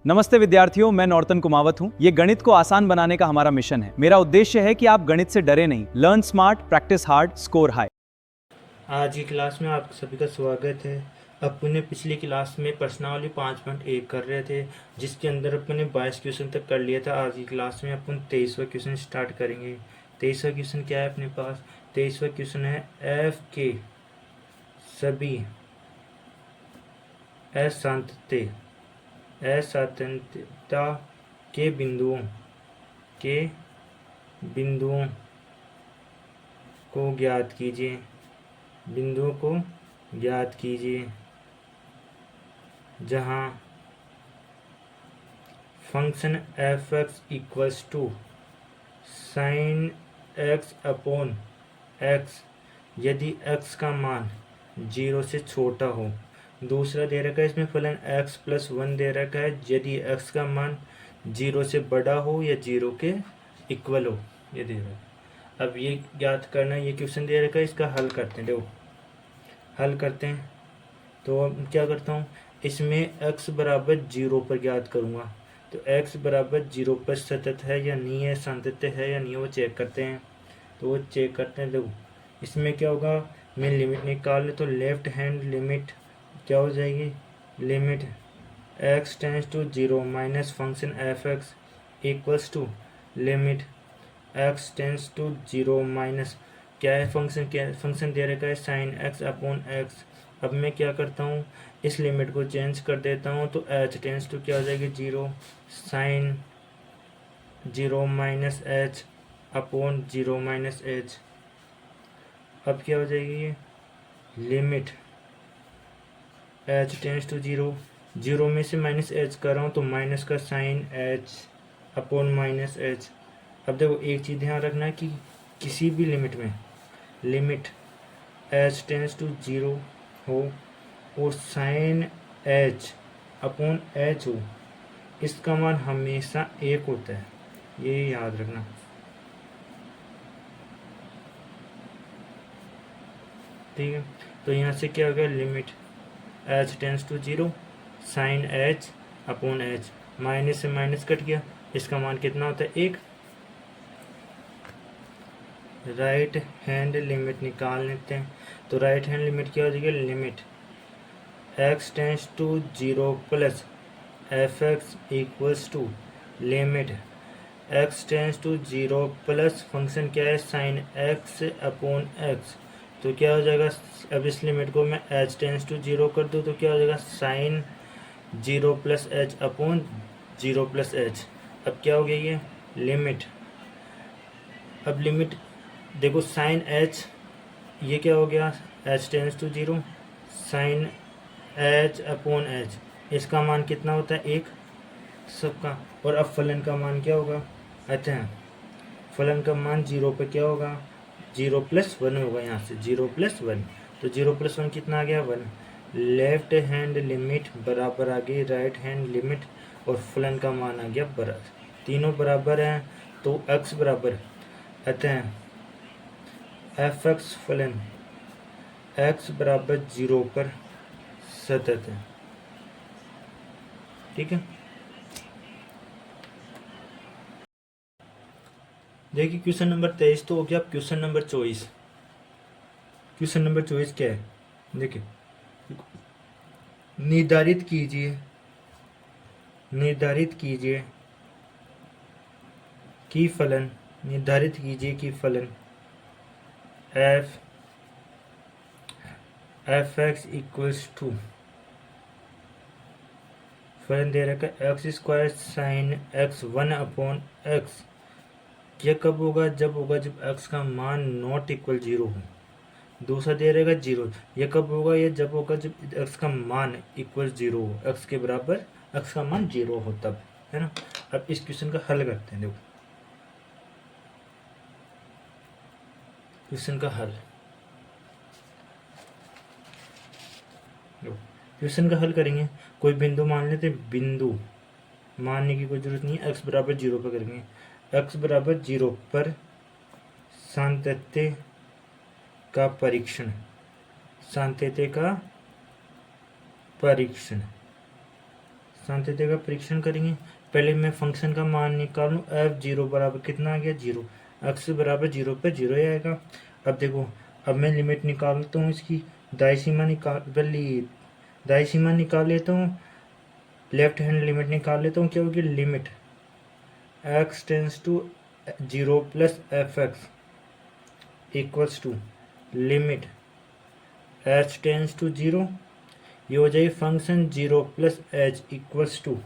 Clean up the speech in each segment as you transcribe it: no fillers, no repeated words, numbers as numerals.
नमस्ते विद्यार्थियों, मैं नॉर्तन कुमावत हूँ। ये गणित को आसान बनाने का हमारा मिशन है। मेरा उद्देश्य है कि आप गणित से डरे नहीं। Learn smart, practice hard, score high. आज की क्लास में आप सभी का स्वागत है। अपन ने पिछली क्लास में प्रश्नावली 5.1 कर रहे थे, जिसके अंदर अपन ने 22 क्वेश्चन तक कर लिया था। आज की क्लास में अपन 23वां क्वेश्चन स्टार्ट करेंगे। 23वां क्वेश्चन क्या है अपने पास? 23वां क्वेश्चन है एफ के सभी असांतत्यता के बिंदुओं को ज्ञात कीजिए। बिंदुओं को ज्ञात कीजिए जहाँ function F x equals to sine X upon X यदि एक्स का मान 0 से छोटा हो। दूसरा दे रखा है इसमें फलन एक्स प्लस 1 दे रखा है यदि एक्स का मान 0 से बड़ा हो या 0 के इक्वल हो, ये दे रहा है। अब ये ज्ञात करना, ये क्वेश्चन दे रखा है, इसका हल करते हैं। देखो हल करते हैं तो क्या करता हूँ, इसमें x बराबर 0 पर ज्ञात करूँगा। तो x बराबर 0 पर सतत है या नहीं है, सातत्य है या नहीं है, वो चेक करते हैं। तो वो चेक करते हैं। देखो इसमें क्या होगा, मैं लिमिट निकाल ले तो लेफ्ट हैंड लिमिट क्या हो जाएगी, limit x tends to 0 minus function F x equals to limit x tends to 0 minus क्या है फंक्शन, क्या फंक्शन दे रखा है साइन x अपॉन एक्स। अब मैं क्या करता हूँ, इस लिमिट को चेंज कर देता हूँ तो h टेंस टू क्या हो जाएगी 0 sine 0 minus H upon 0 minus H. अब क्या हो जाएगी ये लिमिट h टेंस टू 0, 0 में से माइनस एच कर रहा हूँ तो माइनस का sine h upon minus H. अब देखो एक चीज़ ध्यान रखना है कि किसी भी लिमिट में लिमिट h टेंस टू 0 हो और साइन h अपॉन h हो, इसका मान हमेशा 1 होता है, ये याद रखना। ठीक है, तो यहाँ से क्या हो गया, limit h tends to 0 sine h upon h, minus से माइनस कट गया, इसका मान कितना होता है 1। राइट हैंड लिमिट निकाल लेते हैं। तो राइट हैंड लिमिट क्या हो जाएगी, limit x tends to 0 plus F x equals to limit x tends to 0 plus function क्या है साइन x अपॉन x। तो क्या हो जाएगा, अब इस लिमिट को मैं h टेंस टू 0 कर दूँ तो क्या हो जाएगा sine 0 plus H upon 0 plus H. अब क्या हो गया ये लिमिट, अब लिमिट देखो साइन h, ये क्या हो गया h tends to 0 sine h upon h, इसका मान कितना होता है 1 सबका। और अब फलन का मान क्या होगा, अच्छा फलन का मान 0 पे क्या होगा 0 प्लस 1 होगा, यहाँ से 0 प्लस 1, तो 0 प्लस 1 कितना आ गया 1। लेफ्ट हैंड लिमिट बराबर आ गई राइट हैंड लिमिट और फलन का मान आ गया बराबर, तीनों बराबर हैं तो x बराबर, अतः एफ एक्स फलन x बराबर 0 पर सतत है। ठीक है, देखिए क्वेश्चन नंबर 23 तो हो गया। क्वेश्चन नंबर 24, क्वेश्चन नंबर 24 क्या है, देखिए निर्धारित कीजिए कि फलन, निर्धारित कीजिए कि फलन एफ एक्स इक्वल्स टू, फलन दे रखा है x square sine x 1 upon x. यह कब होगा, जब होगा जब एक्स का मान नॉट इक्वल 0 हो। दूसरा दे रहेगा 0, यह कब होगा, ये जब होगा जब एक्स का मान इक्वल 0 हो, एक्स के बराबर एक्स का मान 0 हो तब, है ना। अब इस क्वेश्चन का हल करते हैं। देखो क्वेश्चन का हल, क्वेश्चन का हल करेंगे। कोई बिंदु मान लेते, बिंदु मानने की कोई जरूरत नहीं है, x बराबर 0 पर करेंगे। x बराबर 0 पर सातत्य का परीक्षण, सातत्य का परीक्षण, सांतत्य का परीक्षण करेंगे। पहले मैं फंक्शन का मान निकालूं, एफ जीरो बराबर कितना आ गया, जीरो। एक्स बराबर जीरो पे जीरो ही आएगा। अब देखो, अब मैं लिमिट निकालता हूँ इसकी, दाई सीमा निकाल लेता हूँ, लेफ्ट हैंड लिमिट निकाल लेता हूँ। क्या होगी, limit x tends to zero plus F x equals to limit H tends to zero, ये हो जाएगी function zero plus H equals to,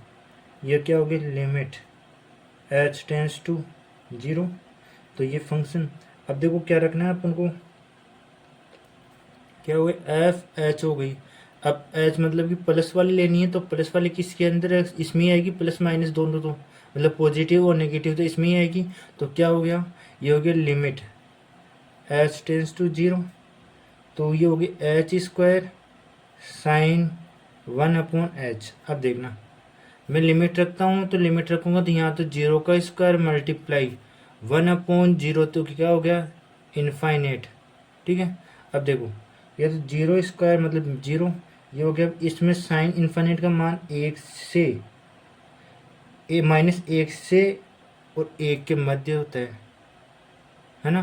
ये क्या होगी, limit H tends to zero. तो ये फंक्शन, अब देखो क्या रखना है अपन को, क्या हो गई, एफ एच हो गई। अब एच मतलब कि प्लस वाली लेनी है, तो प्लस वाली किसके अंदर है, इसमें ही आएगी, प्लस माइनस दोनों, तो मतलब पॉजिटिव और नेगेटिव तो इसमें ही आएगी। तो क्या हो गया, ये हो गया limit H tends to zero, तो ये होगी H square sine one upon H. अब देखना, मैं लिमिट रखता हूँ, तो लिमिट रखूँगा तो यहाँ तो जीरो का square multiply one upon zero, तो क्या हो गया, इनफाइनेट। ठीक है, अब देखो, ये तो जीरो स्क्वायर मतलब जीरो, ये हो गया। इसमें साइन इनफाइनेट का मान एक से माइनस एक से और एक के मध्य होता है ना,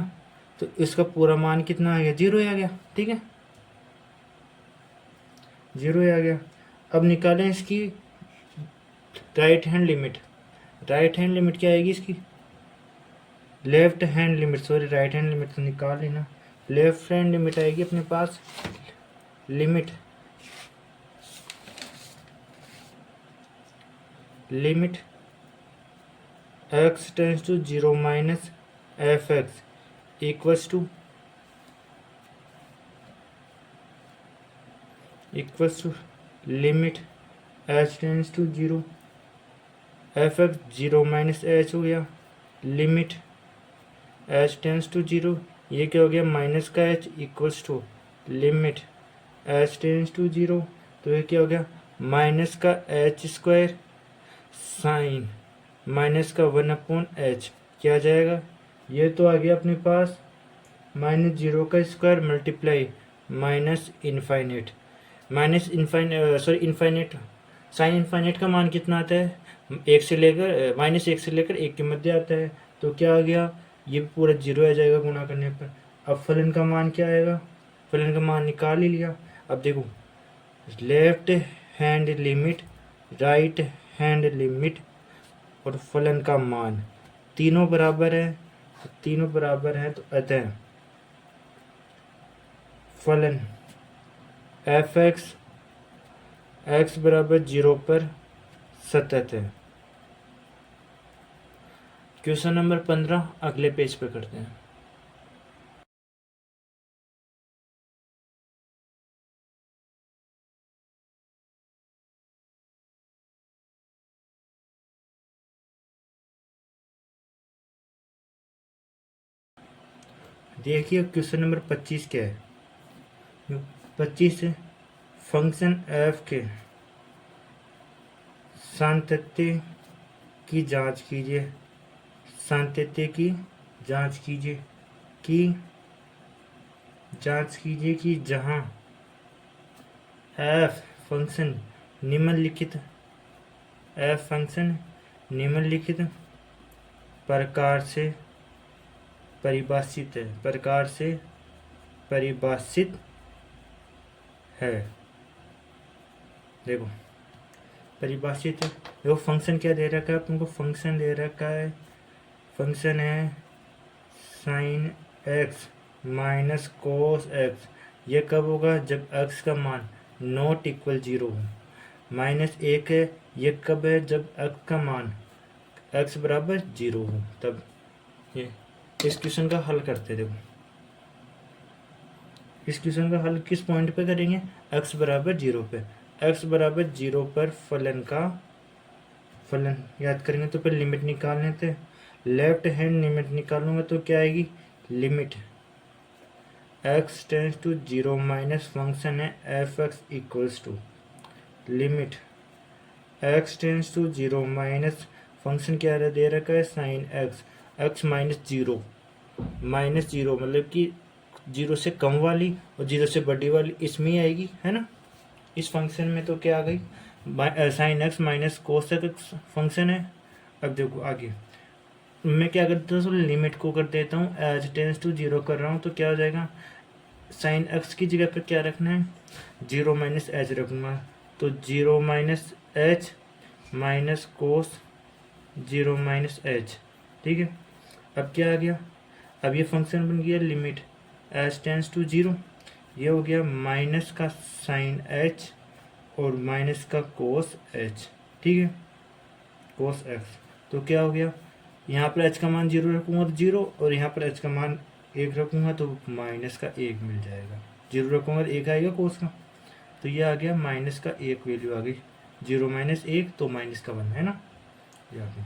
तो इसका पूरा मान कितना आ गया, जीरो ही आ गया। ठीक है, जीरो ही आ गया। अब निकालें इसकी right hand limit. Right hand limit क्या आएगी इसकी, left hand limit, sorry right hand limit तो निकाल लेना। लेफ्ट हैंड लिमिट आएगी अपने पास, limit x tends to zero minus F x equals to limit H tends to zero, f x zero minus h हो गया, limit H tends to zero, ये क्या हो गया, माइनस का h equals to limit H tends to zero, तो ये क्या हो गया, माइनस का एच स्क्वायर साइन माइनस का वन अपॉन एच, क्या आ जाएगा, ये तो आ गया अपने पास माइनस जीरो का square multiply minus infinite, infinite sine infinite का मान कितना आता है, एक से लेकर माइनस एक से लेकर एक के मध्य आता है, तो क्या आ गया, ये पूरा जीरो आ जाएगा गुणा करने पर। अब फलन का मान क्या आएगा, फलन का मान निकाल ही लिया। अब देखो, left hand limit, right hand limit और फलन का मान तीनों बराबर है, तो अतः फलन एफ एक्स बराबर जीरो पर सतत है। क्वेश्चन नंबर 15 अगले पेज पे करते हैं। देखिए क्वेश्चन नंबर 25 क्या है। 25 है, फंक्शन एफ के सातत्य की जांच कीजिए, सातत्य की जांच कीजिए कि जहां एफ फंक्शन निम्नलिखित प्रकार से परिभाषित है। देखो परिभाषित है, देखो फंक्शन क्या दे रखा है तुमको, फंक्शन दे रखा है, फंक्शन है sine X minus cos x. ये कब होगा, जब एक्स का मान नॉट इक्वल जीरो हो। माइनस एक है, ये कब है, जब एक्स का मान एक्स बराबर जीरो हो तब। ये इस क्वेश्चन का हल करते, देखो इस क्वेश्चन का हल किस पॉइंट पे करेंगे, एक्स बराबर जीरो पे। एक्स बराबर जीरो पर फलन याद करेंगे, तो फिर लिमिट निकालने थे, लेफ्ट हैंड लिमिट निकालूंगा तो क्या आएगी, limit x tends to zero minus function है F x equals to limit x tends to zero minus function क्या दे रखा है, साइन एक्स माइनस जीरो मतलब कि जीरो से कम वाली और जीरो से बड़ी वाली इसमें ही आएगी, है ना। इस फंक्शन में तो क्या आ गई, sign X minus cos x function है। अब देखो आगे मैं क्या करता हूँ, लिमिट को कर देता हूँ एज टेंस टू जीरो कर रहा हूँ, तो क्या हो जाएगा, साइन एक्स की जगह पर क्या रखना है, जीरो माइनस एच रखूँगा, तो zero minus H minus cos zero minus H. ठीक है, अब क्या आ गया, अब ये फंक्शन बन गया limit H tends to zero, ये हो गया माइनस का साइन एच और माइनस का कोस एच। ठीक है, कोस एक्स, तो क्या हो गया, यहाँ पर एच का मान जीरो रखूँगा तो जीरो, और यहाँ पर एच का मान एक रखूँगा तो माइनस का एक मिल जाएगा, जीरो रखूँगा तो एक आएगा कोस का, तो ये आ गया माइनस का एक वैल्यू आ गई, जीरो माइनस एक तो माइनस का वन है ना, ये आ गया।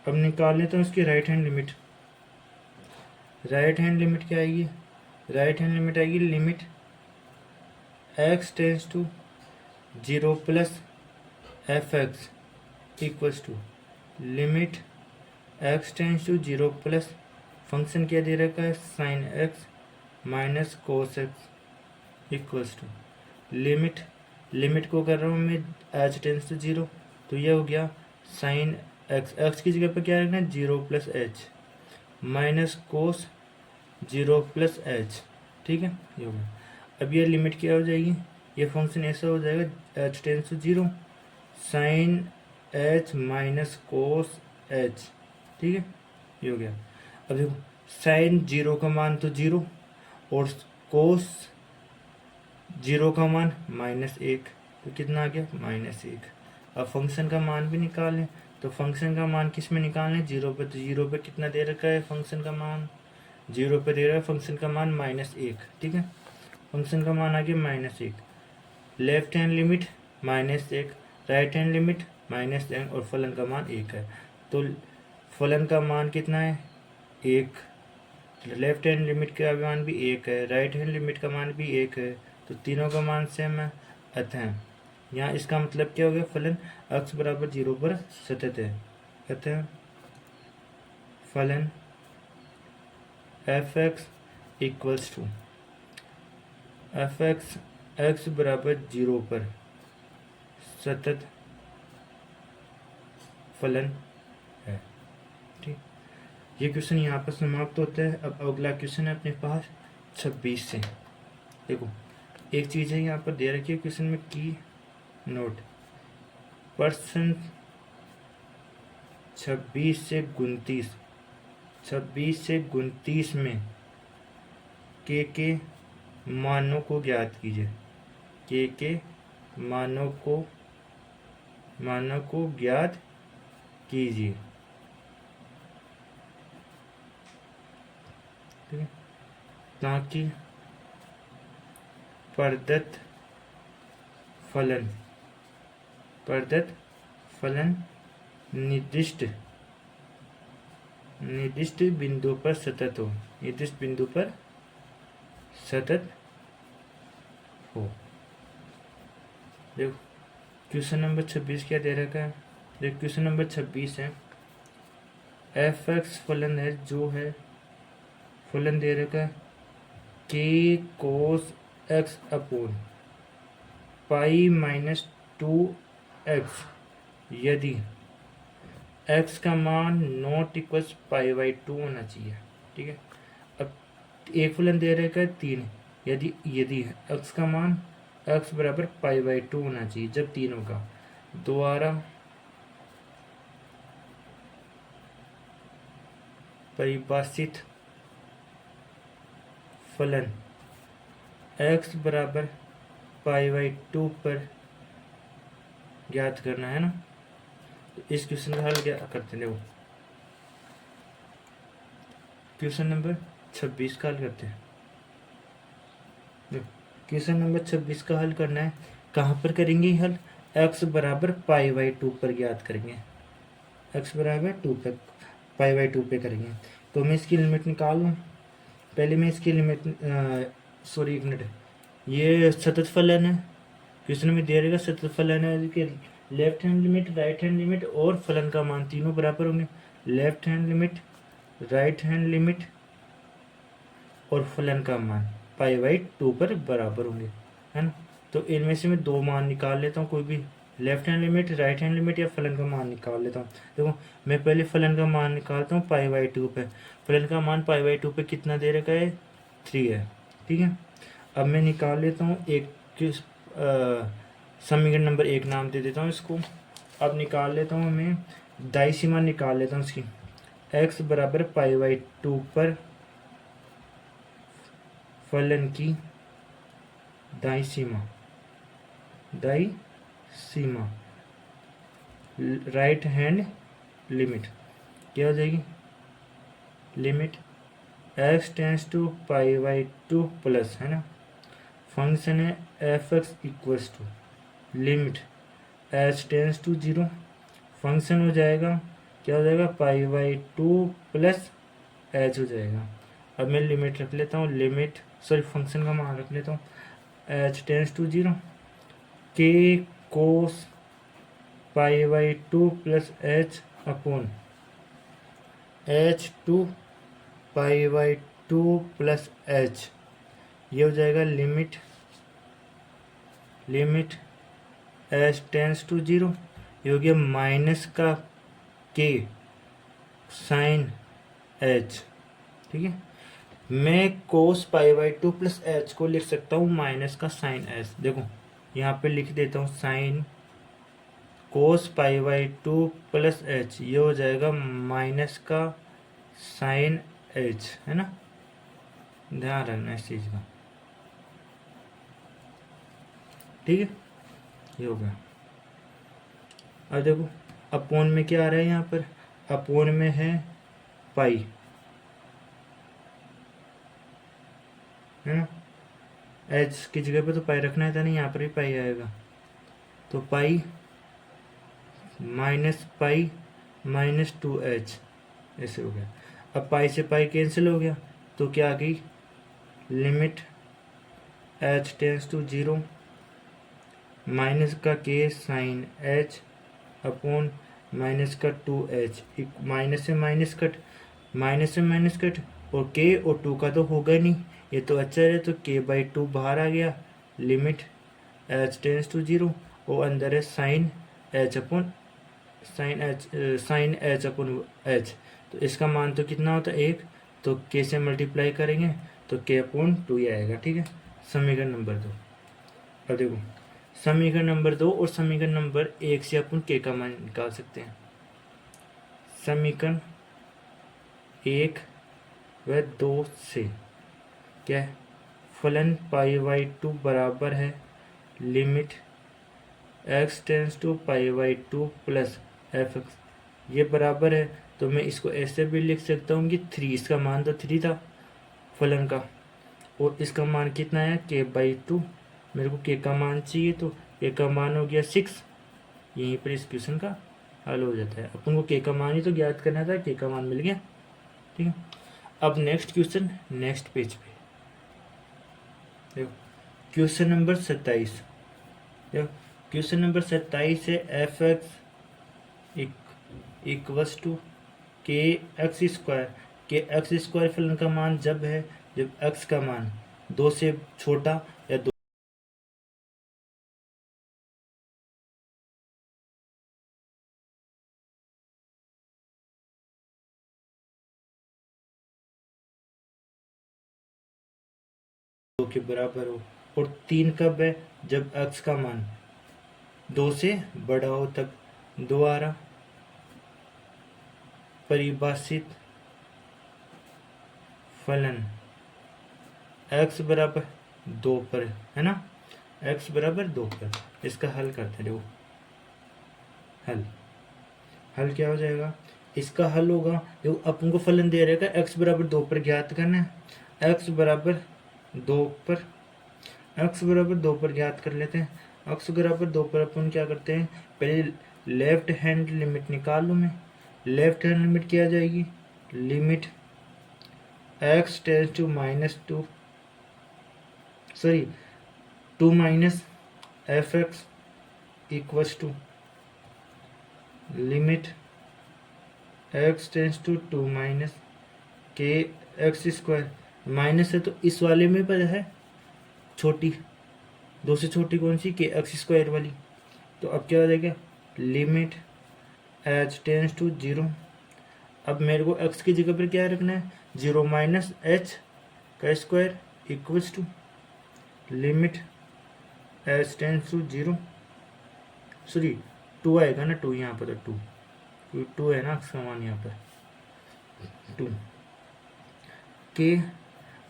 अब निकाल लेते हैं उसकी right hand limit. Right hand limit क्या आएगी, राइट हैंड लिमिट आएगी limit x tends to zero plus F x equals to limit x tends to zero plus function क्या दे रखा है, sine X minus cos X equals to limit, limit को कर रहा हूँ मैं एच टेंस टू जीरो, तो ये हो गया साइन एक्स, एक्स की जगह पर क्या रखना है, zero plus H minus cos zero plus H. ठीक है, ये हो गया। अब ये लिमिट क्या हो जाएगी, ये फंक्शन ऐसा हो जाएगा H tends to zero sine H minus cos H. ठीक है, ये हो गया। अब देखो साइन जीरो का मान तो जीरो और कोस जीरो का मान माइनस एक, तो कितना आ गया, माइनस एक। अब फंक्शन का मान भी निकालें, तो फंक्शन का मान किस में निकालें, जीरो पे, तो जीरो पे कितना दे रखा है फंक्शन का मान, जीरो पे दे रहा है फंक्शन का मान माइनस एक। ठीक है, फंक्शन का मान आ गया माइनस एक, लेफ्ट हैंड लिमिट माइनस एक, right hand limit minus N, और फलन का मान एक है, तो फलन का मान कितना है, एक, लेफ्ट हैंड लिमिट का मान भी एक है, राइट हैंड लिमिट का मान भी एक है, तो तीनों का मान सेम है, अतः यहाँ इसका मतलब क्या हो गया, फलन x बराबर जीरो पर सतत है, अतः फलन F x equals to F X X बराबर जीरो पर सतत फलन है। ठीक, ये क्वेश्चन यहाँ पर समाप्त होता है। अब अगला क्वेश्चन है अपने पास 26 से। देखो एक चीज़ है यहाँ पर दे रखी है क्वेश्चन में, की नोट परसेंट 26 से 29, 26 से 29 में के मानों को ज्ञात कीजिए, के मानों को ज्ञात कीजिए। ठीक है, ताकि प्रदत्त फलन निर्दिष्ट बिंदु पर सतत हो, निर्दिष्ट बिंदु पर सतत हो। देखो क्वेश्चन नंबर 26 क्या दे रखा है, देखो क्वेश्चन नंबर 26 है, एफ एक्स फलन है, जो है फलन दे रखा है के cos x upon pi minus 2x, यदि x का मान नॉट इक्वल्स पाई बाई 2 होना चाहिए। ठीक है, अब एक फलन दे रखा है 3, यदि x का मान x बराबर पाई बाई 2 होना चाहिए, जब 3 होगा, दोबारा परिभाषित फलन x बराबर पाई बाई 2 पर ज्ञात करना है ना। तो इस क्वेश्चन का हल क्या करते हैं, देखो क्वेश्चन नंबर 26 का हल करते हैं। देखो क्वेश्चन नंबर 26 का हल करना है, कहाँ पर करेंगे हल, x बराबर पाई बाई 2 पर ज्ञात करेंगे, x बराबर 2 पर पाई बाई 2 पे करेंगे। तो मैं इसकी लिमिट निकालूँ, पहले मैं इसकी लिमिट सॉरी एक मिनट, ये सतत फलन है, क्वेश्चन में दे रहेगा सतत फलन है कि left hand limit, right hand limit और फलन का मान तीनों बराबर होंगे, left hand limit, right hand limit और फलन का मान पाई बाई 2 पर बराबर होंगे, है ना। तो इनमें से मैं दो मान निकाल लेता हूँ, कोई भी left hand limit, right hand limit या फलन का मान निकाल लेता हूँ। देखो मैं पहले फलन का मान निकालता हूँ पाई बाई 2 पे। फलन का मान पाई बाई 2 पे कितना दे रखा है, 3 है, ठीक है। अब मैं निकाल लेता हूँ एक समीकरण नंबर 1 नाम दे देता हूँ इसको। अब निकाल लेता हूँ मैं दाई सीमा निकाल लेता हूँ इसकी। x बराबर पाई बाई 2 पर फलन की दाई सीमा, दाई सीमा राइट हैंड लिमिट क्या हो जाएगी, limit x tends to pi by 2 plus, है ना, फंक्शन है F x equals to limit H tends to 0, function हो जाएगा क्या हो जाएगा, पाई बाई 2 प्लस एच हो जाएगा। अब मैं लिमिट रख लेता हूँ, लिमिट सॉरी फंक्शन का मान रख लेता हूँ एच टेंस टू 0 के cos pi by 2 plus H upon h 2 pi by 2 plus h, ये हो जाएगा लिमिट एच टेंस टू 0, ये हो गया माइनस का के साइन एच, ठीक है। मैं कोस पाई बाई 2 प्लस एच को लिख सकता हूँ माइनस का साइन एच। देखो यहाँ पे लिख देता हूँ sine cos pi by 2 plus h, ये हो जाएगा माइनस का साइन एच, है ना, ध्यान रखना इस चीज़ का, ठीक है। ये हो गया। अब देखो अपोन में क्या आ रहा है, यहाँ पर अपोन में है पाई, है ना, एच की जगह पे तो पाई रखना है था नहीं, यहाँ पर भी पाई आएगा, तो पाई माइनस 2h ऐसे हो गया। अब पाई से पाई कैंसिल हो गया तो क्या आ गई, limit h tends to 0 minus का के साइन h अपॉन माइनस का 2h, माइनस से माइनस कट और k और 2 का तो होगा नहीं, ये तो अच्छा है, तो k बाई 2 बाहर आ गया, लिमिट h टेंस टू 0 और अंदर है sine h upon sine h upon h, तो इसका मान तो कितना होता है 1, तो k से मल्टीप्लाई करेंगे तो k अपॉन 2 ही आएगा, ठीक है। समीकरण नंबर 2। अब देखो समीकरण नंबर 2 और समीकरण नंबर 1 से अपन k का मान निकाल सकते हैं। समीकरण 1 व 2 से क्या है, फलन पाई बाई 2 बराबर है limit x tends to pi by 2 plus F X, ये बराबर है, तो मैं इसको ऐसे भी लिख सकता हूँ कि 3, इसका मान तो 3 था फलन का, और इसका मान कितना है k बाई 2, मेरे को k का मान चाहिए, तो k का मान हो गया 6, यहीं पर इस क्वेश्चन का हल हो जाता है। अपन को k का मान ही तो ज्ञात करना था, k का मान मिल गया, ठीक है। अब नेक्स्ट क्वेश्चन, नेक्स्ट पेज पे देखो क्वेश्चन नंबर 27, देखो क्वेश्चन नंबर 27 है एफ एक्स इक्वस टू के एक्स स्क्वायर फलन का मान जब है जब x का मान 2 से छोटा या 2 के बराबर हो, और 3 कब है जब x का मान 2 से बड़ा हो, तब दोबारा परिभाषित फलन x बराबर 2 पर, है ना, x बराबर 2 पर, इसका हल करते हैं। देखो हल क्या हो जाएगा, इसका हल होगा, देखो अपन को फलन दे रहेगा x बराबर 2 पर ज्ञात करना है, x बराबर 2 पर ज्ञात कर लेते हैं। x बराबर 2 पर अपन क्या करते हैं, पहले लेफ्ट हैंड लिमिट निकाल लूँ मैं, लेफ्ट हैंड लिमिट क्या आ जाएगी, limit x tends to minus 2 minus F X equals to limit x tends to 2 minus के एक्स स्क्वायर, माइनस है तो इस वाले में पर है छोटी, 2 से छोटी कौन सी, के एक्स स्क्वायर वाली, तो अब क्या हो जाएगा, लिमिट एच टेंस टू 0। अब मेरे को x की जगह पर क्या रखना है, 0 माइनस एच का square equals to limit H tends to 0, sorry 2 आएगा ना, 2 यहाँ पर, तो 2 क्योंकि 2 है ना x का मान यहाँ पर 2 के।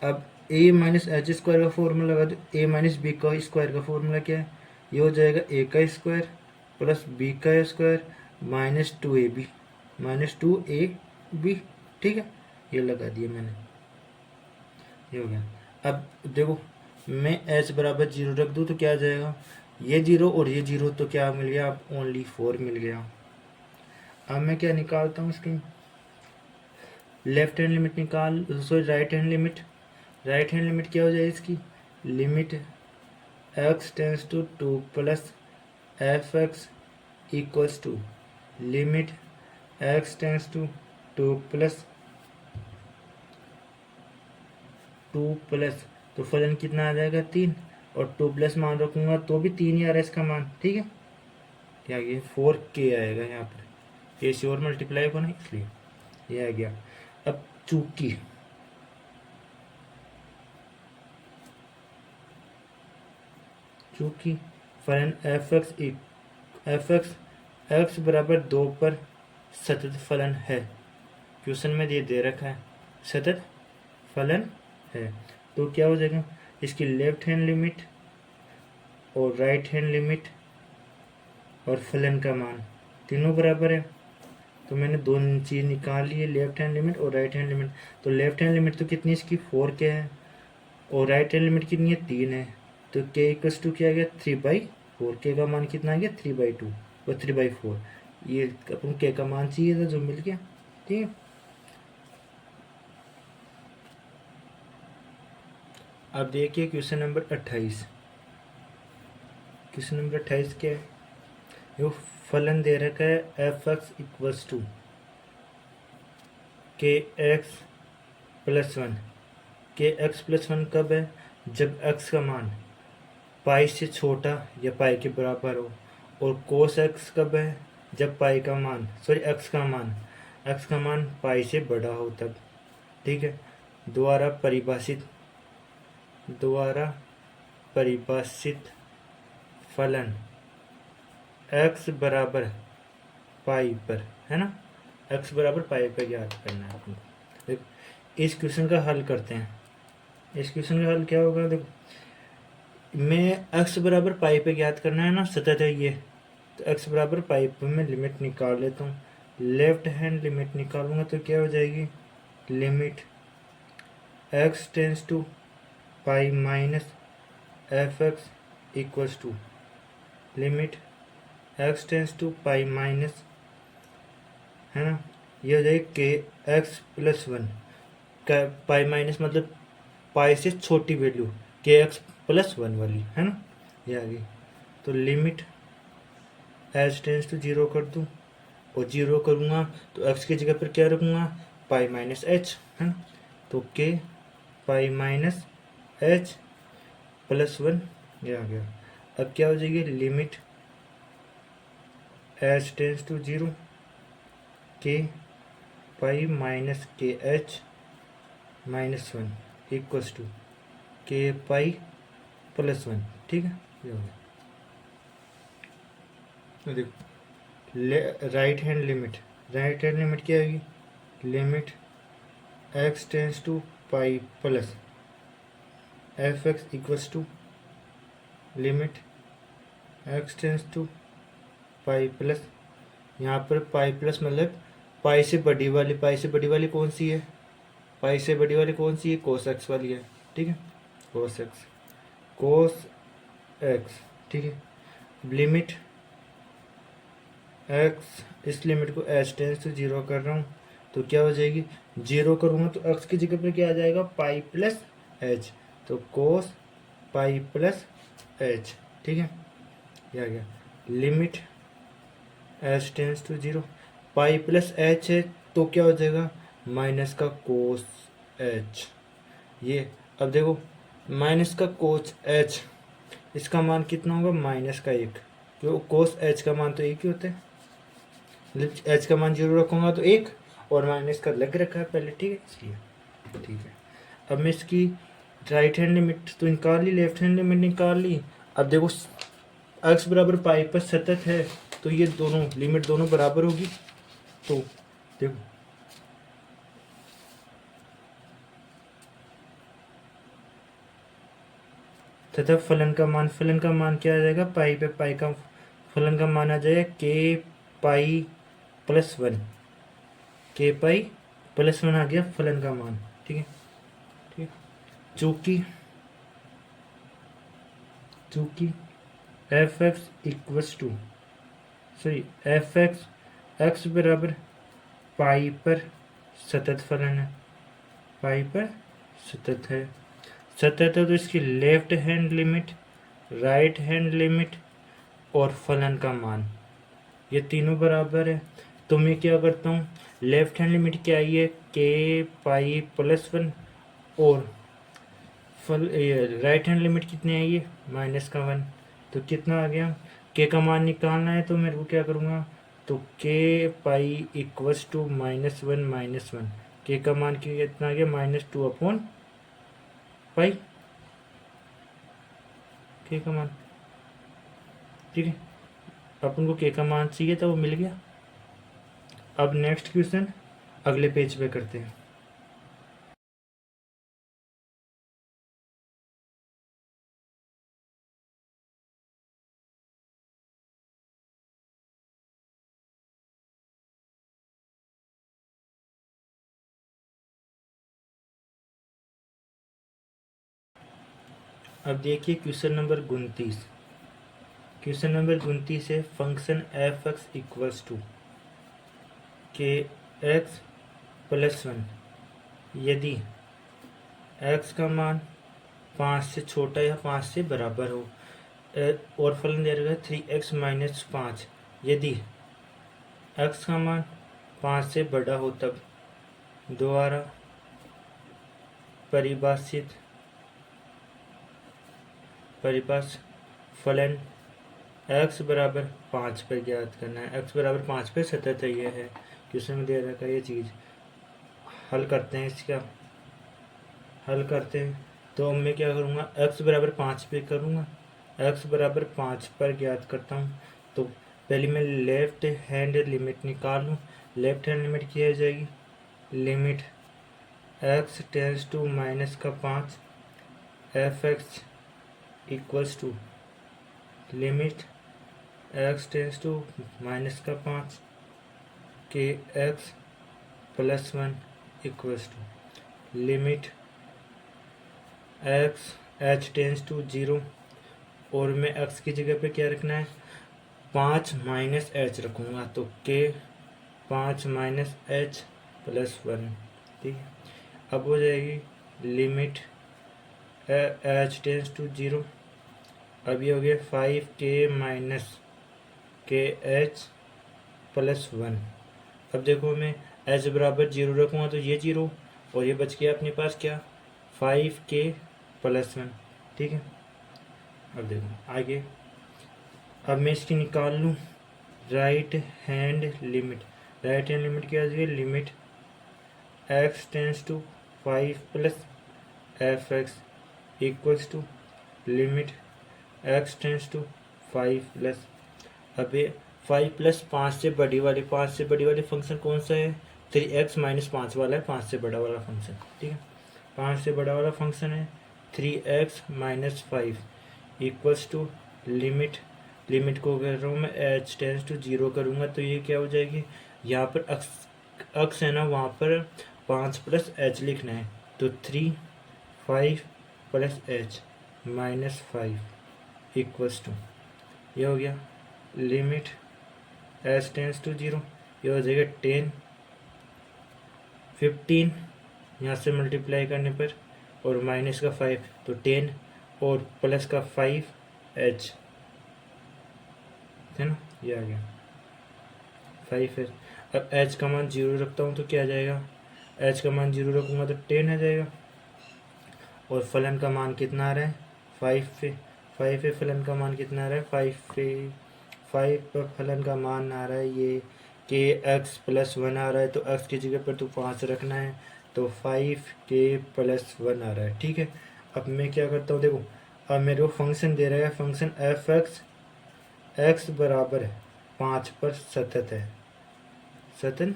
अब a माइनस एच स्क्वायर का फॉर्मूला लगा दो, a माइनस बी का स्क्वायर का फॉर्मूला क्या है, ये हो जाएगा a का स्क्वायर प्लस b का square minus 2ab minus 2ab, ठीक है, ये लगा दिया मैंने, ये हो गया। अब देखो मैं h बराबर 0 रख दूँ तो क्या आ जाएगा, ये 0 और ये 0, तो क्या मिल गया, अब ओनली 4 मिल गया। अब मैं क्या निकालता हूँ इसकी लेफ्ट हैंड लिमिट निकाल, sorry right hand limit. Right hand limit क्या हो जाएगी इसकी, limit x tends to 2 plus F x equals to limit x tends to 2 plus 2 plus, तो फलन कितना आ जाएगा 3, और 2 प्लस मान रखूँगा तो भी 3 ही आ रहा है इसका मान, ठीक है, क्या ये 4k आएगा यहाँ पर, के से और मल्टीप्लाई होगा ना इसलिए ये आ गया। अब चूंकि फलन एफ एक्स एक्स बराबर 2 पर सतत फलन है, क्वेश्चन में ये दे रखा है सतत फलन है, तो क्या हो जाएगा, इसकी लेफ्ट हैंड लिमिट और राइट हैंड लिमिट और फलन का मान तीनों बराबर है, तो मैंने दो चीज़ निकाल ली है, लेफ्ट हैंड लिमिट और राइट हैंड लिमिट। तो लेफ्ट हैंड लिमिट तो कितनी इसकी 4 के है, और राइट हैंड लिमिट कितनी है 3 है, तो के इक्वल्स टू क्या आ गया 3/4, के का मान कितना आ गया 3/2 और 3/4, ये अपन के का मान चाहिए था जो मिल गया, ठीक है। अब देखिए क्वेश्चन नंबर 28। क्वेश्चन नंबर 28 क्या है, यो फलन दे रखा है एफ एक्स इक्वल्स टू के एक्स प्लस 1। के एक्स प्लस 1 कब है, जब एक्स का मान पाई से छोटा या पाई के बराबर हो, और कोस एक्स कब है, जब पाई का मान सॉरी एक्स का मान पाई से बड़ा हो तब, ठीक है। द्वारा परिभाषित फलन x बराबर पाई पर, है ना, x बराबर पाई पर याद करना है आपको। देखो इस क्वेश्चन का हल करते हैं, इस क्वेश्चन का हल क्या होगा, देखो मैं x बराबर पाई पे याद करना है ना, सतत है ये, तो x बराबर पाई पे मैं लिमिट निकाल लेता हूँ, लेफ्ट हैंड लिमिट निकालूंगा तो क्या हो जाएगी, limit x tends to pi minus F x equals to limit x tends to pi minus, है ना, ये हो जाएगी के एक्स प्लस 1 का पाई माइनस मतलब पाई से छोटी वैल्यू के एक्स प्लस 1 वाली, है ना, ये आ गई। तो लिमिट एच टेंस टू 0 कर दूँ, और 0 करूँगा तो x की जगह पर क्या रखूँगा, पाई माइनस एच, है ना, तो के पाई माइनस एच प्लस 1 ये आ गया। अब क्या हो जाएगी, लिमिट एच टेंस टू 0 के पाई माइनस के एच माइनस 1 इक्वल्स टू के पाई प्लस 1, ठीक है, ये हो गया। तो देखो राइट हैंड लिमिट क्या होगी, limit x tends to pi plus F x equals to limit x tends to pi plus, यहाँ पर पाई प्लस मतलब पाई से बड़ी वाली कौन सी है, पाई से बड़ी वाली कौन सी है, कोस एक्स वाली है, ठीक है, कोस एक्स, ठीक है। लिमिट एक्स, इस लिमिट को एच टेंस टू 0 कर रहा हूँ तो क्या हो जाएगी, 0 करूँगा तो एक्स की जगह पर क्या आ जाएगा, पाई प्लस एच, तो कोस पाई प्लस एच, ठीक है, ये आ गया। Limit H tends to 0, pi plus H है तो क्या हो जाएगा, माइनस का कोस एच, ये अब देखो माइनस का कोस एच, इसका मान कितना होगा, -1, क्यों कोस एच का मान तो एक ही होता है, मतलब एच का मान 0 रखूँगा तो 1 और माइनस का लग रखा है पहले, ठीक है इसलिए। ठीक है, अब मैं इसकी राइट हैंड लिमिट तो निकाल ली, लेफ्ट हैंड लिमिट निकाल ली। अब देखो x बराबर पाई पर सतत है तो ये दोनों लिमिट दोनों बराबर होगी। तो देखो तथा फलन का मान क्या आ जाएगा, पाई पे पाई का फलन का मान आ जाएगा के पाई प्लस 1, के पाई प्लस 1 आ गया फलन का मान। ठीक है, ठीक, चूंकि F X equals to sorry F X X बराबर पाई पर सतत फलन है, पाई पर सतत है, सतत है तो इसकी left hand limit, right hand limit और फलन का मान ये तीनों बराबर है। तो मैं क्या करता हूँ, लेफ्ट हैंड लिमिट क्या आई है, के पाई प्लस 1 और राइट हैंड लिमिट कितनी आई है, माइनस का 1। तो कितना आ गया, के का मान निकालना है तो मेरे को क्या करूँगा, तो के पाई इक्वस टू -1 के का मान कितना आ गया, -2 पाई के का मान। ठीक है, अपन को के का मान चाहिए था, वो मिल गया। अब नेक्स्ट क्वेश्चन अगले पेज पे करते हैं। अब देखिए क्वेश्चन नंबर 29। क्वेश्चन नंबर 29 है function F x equals to के एक्स प्लस 1 यदि एक्स का मान 5 से छोटा या 5 से बराबर हो, और फलन दे रखा है 3x-5 यदि एक्स का मान 5 से बड़ा हो तब द्वारा परिभाषित फलन x बराबर 5 पर ज्ञात करना है। x बराबर 5 पर सतत है, ये है क्वेश्चन में दे रखा है ये चीज़। हल करते हैं, इसका हल करते हैं। तो मैं क्या करूँगा, x बराबर 5 पे करूँगा, x बराबर 5 पर ज्ञात करता हूँ। तो पहले मैं लेफ्ट हैंड लिमिट निकाल लूँ। लेफ्ट हैंड लिमिट क्या हो जाएगी, limit x tends to -5 F x equals to limit x tends to -5 के x plus 1 equals to limit x h tends to 0 और मैं x की जगह पे क्या रखना है, 5 -h रखूँगा तो के 5 -h प्लस 1। ठीक है, अब हो जाएगी लिमिट h टेंस टू 0। अब ये हो गया 5k माइनस के एच प्लस 1। अब देखो मैं h बराबर 0 रखूँगा तो ये 0 और ये बच गया अपने पास क्या, 5k प्लस 1। ठीक है, अब देखो आगे, अब मैं इसकी निकाल लूँ right hand limit. Right hand limit क्या है, limit x tends to 5 plus F x equals to limit x tends to 5 plus, अब ये 5 प्लस 5 से बड़ी वाली फंक्शन कौन सा है, 3x-5 वाला है, 5 से बड़ा वाला फंक्शन। ठीक है, 5 से बड़ा वाला फंक्शन है 3x-5 इक्वल्स टू लिमिट को कर रहा हूँ मैं h टेंस टू 0 करूँगा तो ये क्या हो जाएगी, यहाँ पर अक्स है ना, वहाँ पर 5 प्लस h लिखना है तो 3 5 प्लस h -5 इक्वल्स टू, ये हो गया लिमिट h टेंस टू 0, ये हो जाएगा 10 15 यहाँ से मल्टीप्लाई करने पर और माइनस का 5 तो 10 और प्लस का 5h है ना, ये आ गया 5h। अब h का मान 0 रखता हूँ तो क्या आ जाएगा, h का मान 0 रखूँगा तो 10 आ जाएगा और फलन का मान कितना आ रहा है 5 पे फलन का मान कितना आ रहा है 5 पे 5 पर फलन का मान आ रहा है ये के एक्स प्लस 1 आ रहा है, तो एक्स की जगह पर तो 5 रखना है, तो 5k+1 आ रहा है। ठीक है, अब मैं क्या करता हूँ, देखो अब मेरे को फंक्शन दे रहा है, फंक्शन एफ एक्स बराबर है 5 पर सतत है, सतत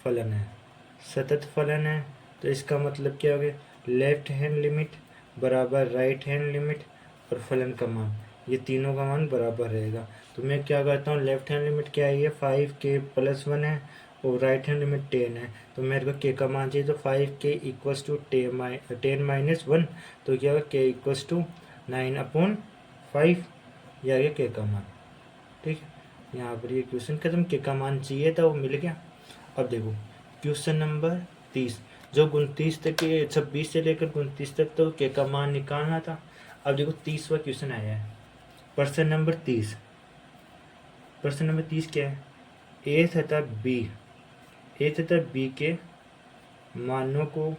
फलन है, सतत फलन है। तो इसका मतलब क्या हो गया, लेफ्ट हैंड लिमिट बराबर राइट हैंड लिमिट और फलन का मान, ये तीनों का मान बराबर रहेगा। तो मैं क्या करता हूँ, लेफ्ट हैंड लिमिट क्या है, ये 5k+1 है और राइट हैंड लिमिट 10 है, तो मेरे को k का मान चाहिए, तो 5k=10 - 1, तो क्या होगा k=9/5, ये आ गया k का मान। ठीक है, यहाँ पर ये क्वेश्चन खत्म, k का मान चाहिए था वो मिल गया। अब देखो क्वेश्चन नंबर 30, जो 29 तक के 26 से लेकर 29 तक तो k का मान निकालना था। अब देखो 30वां क्वेश्चन आया है, प्रश्न नंबर 30। प्रश्न नंबर 30 क्या है, ए तथा बी के मानों को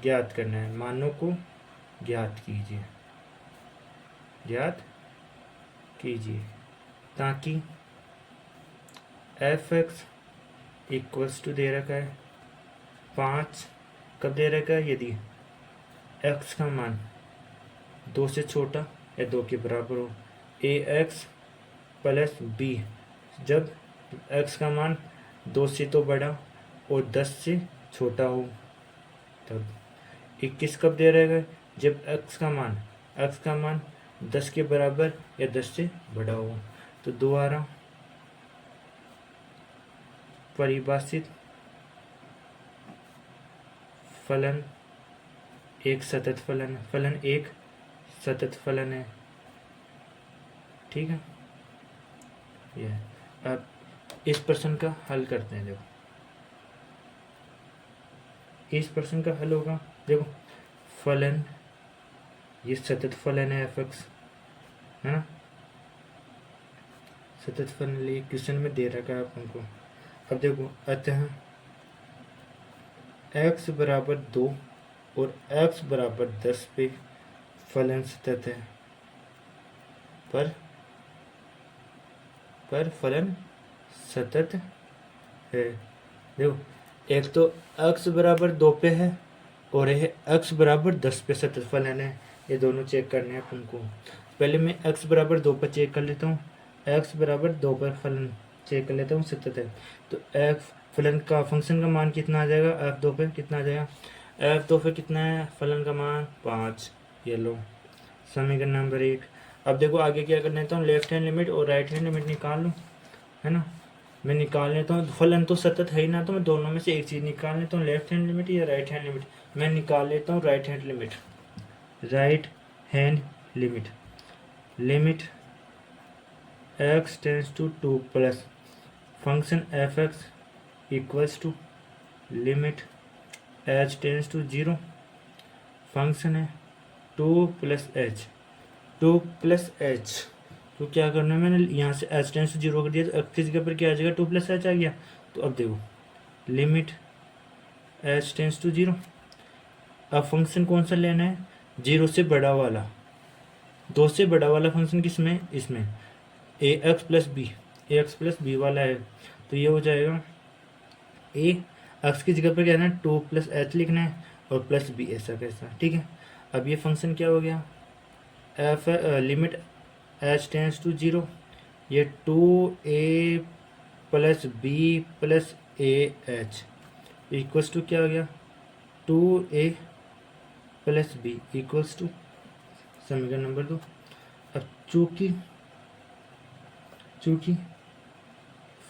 ज्ञात करना है, मानों को ज्ञात कीजिए ताकि एफ एक्स इक्वल्स टू दे रखा है 5, कब दे रखा है, यदि एक्स का मान 2 से छोटा या 2 के बराबर हो, ए एक्स प्लस बी, जब एक्स का मान 2 से तो बड़ा और 10 से छोटा हो, तब 21 कब दे रहेगा, जब एक्स का मान 10 के बराबर या 10 से बड़ा हो। तो दोबारा परिभाषित फलन एक सतत फलन है, फलन एक सतत फलन है। ठीक है, यह अब इस प्रश्न का हल करते हैं। देखो इस प्रश्न का हल होगा, देखो फलन ये सतत फलन है एफ एक्स, है ना, सतत फलन ये क्वेश्चन में दे रखा है अपन को। अब देखो अतः x बराबर 2 और x बराबर 10 पे फलन सतत है, पर फलन सतत है। देखो एक तो x बराबर 2 पे है और यह x बराबर 10 पे सतत फलन है, ये दोनों चेक करने हैं अपन को। पहले मैं x बराबर 2 पर चेक कर लेता हूँ, x बराबर 2 पर फलन चेक कर लेता हूँ, सतत है। तो f फलन का फंक्शन का मान कितना आ जाएगा, f2 पे कितना आ जाएगा, f2 पे कितना है, फलन का मान 5, ये लो समीकरण नंबर 1। अब देखो आगे क्या कर लेता हूँ, लेफ्ट हैंड लिमिट और राइट हैंड लिमिट निकाल लूँ, है ना, मैं निकाल लेता हूँ, फलन तो सतत है ही ना, तो मैं दोनों में से एक चीज़ निकाल लेता हूँ, लेफ्ट हैंड लिमिट या राइट हैंड लिमिट। मैं निकाल लेता हूँ right hand limit, right hand limit, limit x tends to 2 plus function F x equals to limit h tends to 0, function है 2 प्लस h, तो क्या करना है, मैंने यहाँ से h टेंस टू 0 कर दिया, तो x की जगह पर क्या आ जाएगा, 2 + h आ गया। तो अब देखो लिमिट h टेंस टू 0, अब फंक्शन कौन सा लेना है, 0 से बड़ा वाला, 2 से बड़ा वाला फंक्शन किसमें, इसमें ax प्लस बी वाला है, तो ये हो जाएगा x की जगह पर क्या है, 2 + h लिखना है और प्लस बी, ऐसा कैसा। ठीक है, अब ये फंक्शन क्या हो गया, F limit h tends to 0, ये 2a plus B plus A H equals to क्या हो गया, 2a plus B equals to समीकरण नंबर 2। अब चूंकि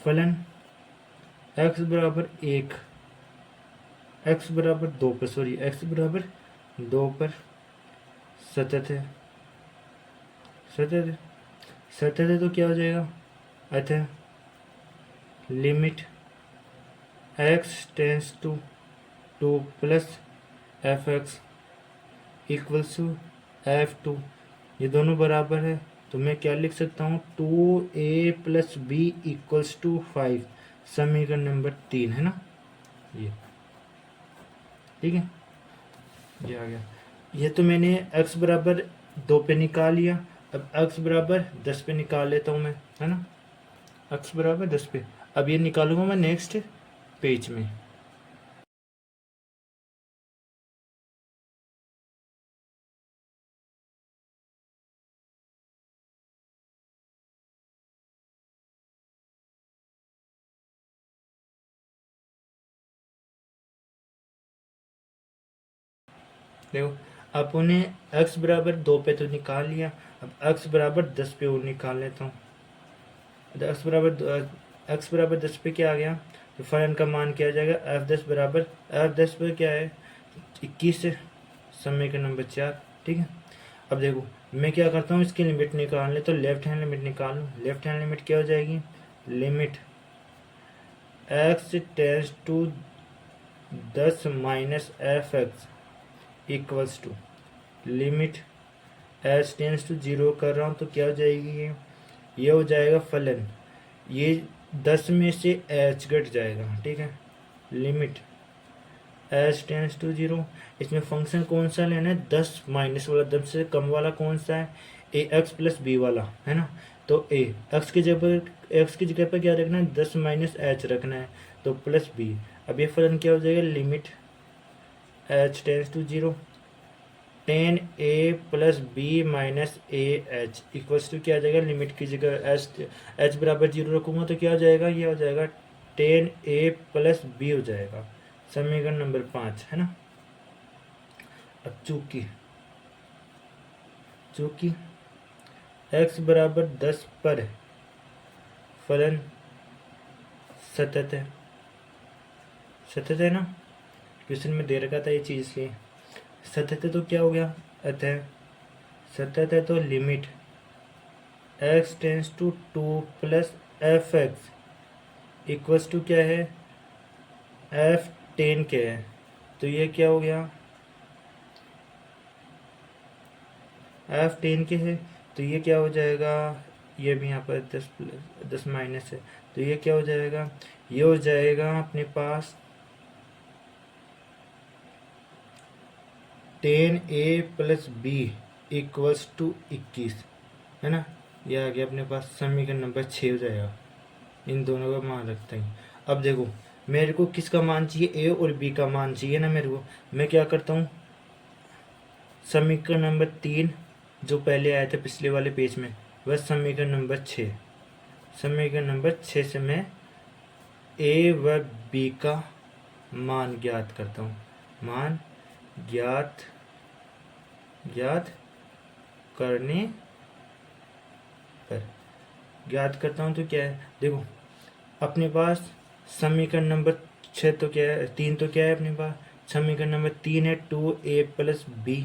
फलन x बराबर 1, x बराबर 2 पर सतत है, तो क्या हो जाएगा, अतः limit x tends to 2 plus F x equals to f2, ये दोनों बराबर है, तो मैं क्या लिख सकता हूँ, 2a plus B equals to 5, समीकरण नंबर 3 है ना, ये ठीक है, ये आ गया। ये तो मैंने x बराबर 2 पे निकाल लिया, अब x बराबर 10 पे निकाल लेता हूँ मैं, है ना, x बराबर 10 पे। अब ये निकालूंगा मैं नेक्स्ट पेज में। देखो अपने x बराबर 2 पे तो निकाल लिया, अब x बराबर 10 पे और निकाल लेता हूँ। x बराबर 10 पे क्या आ गया, तो फलन का मान क्या आ जाएगा, f10 बराबर, f10 पे क्या है 21 है, समीकरण नंबर 4। ठीक है। अब देखो मैं क्या करता हूँ, इसकी लिमिट निकाल ले, तो लेफ्ट हैंड लिमिट निकाल लूँ। लेफ्ट हैंड लिमिट क्या हो जाएगी, limit x tends to 10 minus F x equals to limit H tends to 0 कर रहा हूँ तो क्या हो जाएगी, ये हो जाएगा फलन, ये 10 में से एच घट जाएगा। ठीक है। लिमिट एच टेंस टू 0, इसमें फंक्शन कौन सा लेना है, 10 माइनस वाला, 10 से कम वाला कौन सा है, ए एक्स प्लस बी वाला है ना। तो ए एक्स की जगह पर क्या रखना है, 10 माइनस एच रखना है, तो प्लस बी। अब ये फलन क्या हो जाएगा, limit H tends to 0 ten A plus B minus A H equals to क्या आ जाएगा, लिमिट की जगह एच बराबर 0 रखूंगा तो क्या हो जाएगा, ये हो जाएगा टेन ए प्लस बी हो जाएगा, समीकरण नंबर 5 है ना। अब चूंकि चूंकि x बराबर 10 पर फलन सतत है, सतत है ना, क्वेश्चन में दे रखा था ये चीज़, इसलिए सतत है तो क्या हो गया, अतः सतत है तो limit x tends to 2 plus F x equals to क्या है, एफ 10 के है, तो ये क्या हो गया, एफ 10 के है, तो ये क्या हो जाएगा, ये भी यहाँ पर 10 माइनस है, तो ये क्या हो जाएगा, ये हो जाएगा अपने पास 10a plus B equals to 21 है ना। ये आ गया अपने पास, समीकरण नंबर 6 हो जाएगा। इन दोनों का मान रखते हैं। अब देखो मेरे को किसका मान चाहिए, ए और बी का मान चाहिए ना मेरे को। मैं क्या करता हूँ, समीकरण नंबर 3 जो पहले आया था पिछले वाले पेज में, वह समीकरण नंबर 6, समीकरण नंबर 6 से मैं ए व बी का मान ज्ञात करता हूँ। मान ज्ञात करने पर ज्ञात करता हूँ तो क्या है, देखो अपने पास समीकरण नंबर 6 तो क्या है, 3 तो क्या है अपने पास, समीकरण नंबर 3 है 2a plus B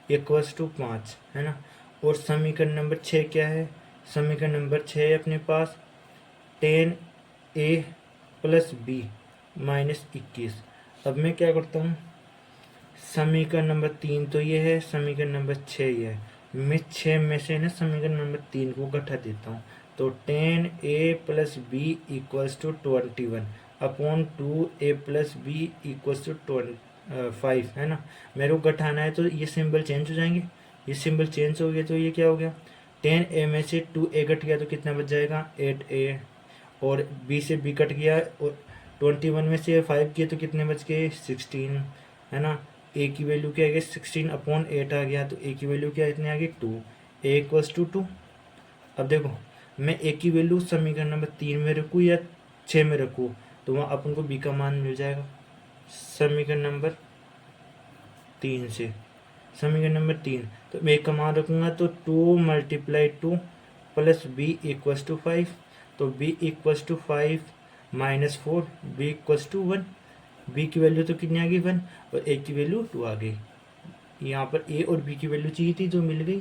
equals to 5 है ना। और समीकरण नंबर 6 क्या है, समीकरण नंबर 6 है अपने पास 10a प्लस बी माइनस 21। अब मैं क्या करता हूँ, समीकरण नंबर 3 तो ये है, समीकरण नंबर 6 ये है, मैं 6 में से ना समीकरण नंबर 3 को घटा देता हूँ, तो 10a plus B equals to 21 upon 2a plus B equals to 5 है ना। मेरे को घटाना है तो ये सिंबल चेंज हो जाएंगे, ये सिंबल चेंज हो गया तो ये क्या हो गया, 10a में से 2a घट गया तो कितना बच जाएगा 8a, और b से b कट गया, और 21 में से 5 किए तो कितने बच गए 16 है ना। ए की वैल्यू क्या आ गई 16 अपॉन 8 आ गया, तो ए की वैल्यू क्या इतने आ गई 2, ए इक्वल्स टू 2। अब देखो मैं ए की वैल्यू समीकरण नंबर 3 में रखूँ या 6 में रखूँ, तो वहाँ अपन को बी का मान मिल जाएगा समीकरण नंबर 3 से। समीकरण नंबर 3 तो मैं ए का मान रखूँगा तो 2 multiply 2 plus B equals to 5, तो B equals to 5 minus 4, B equals to 1, B की वैल्यू तो कितनी आ गई 1 और ए की वैल्यू 2 आ गई। यहाँ पर ए और बी की वैल्यू चाहिए थी जो मिल गई।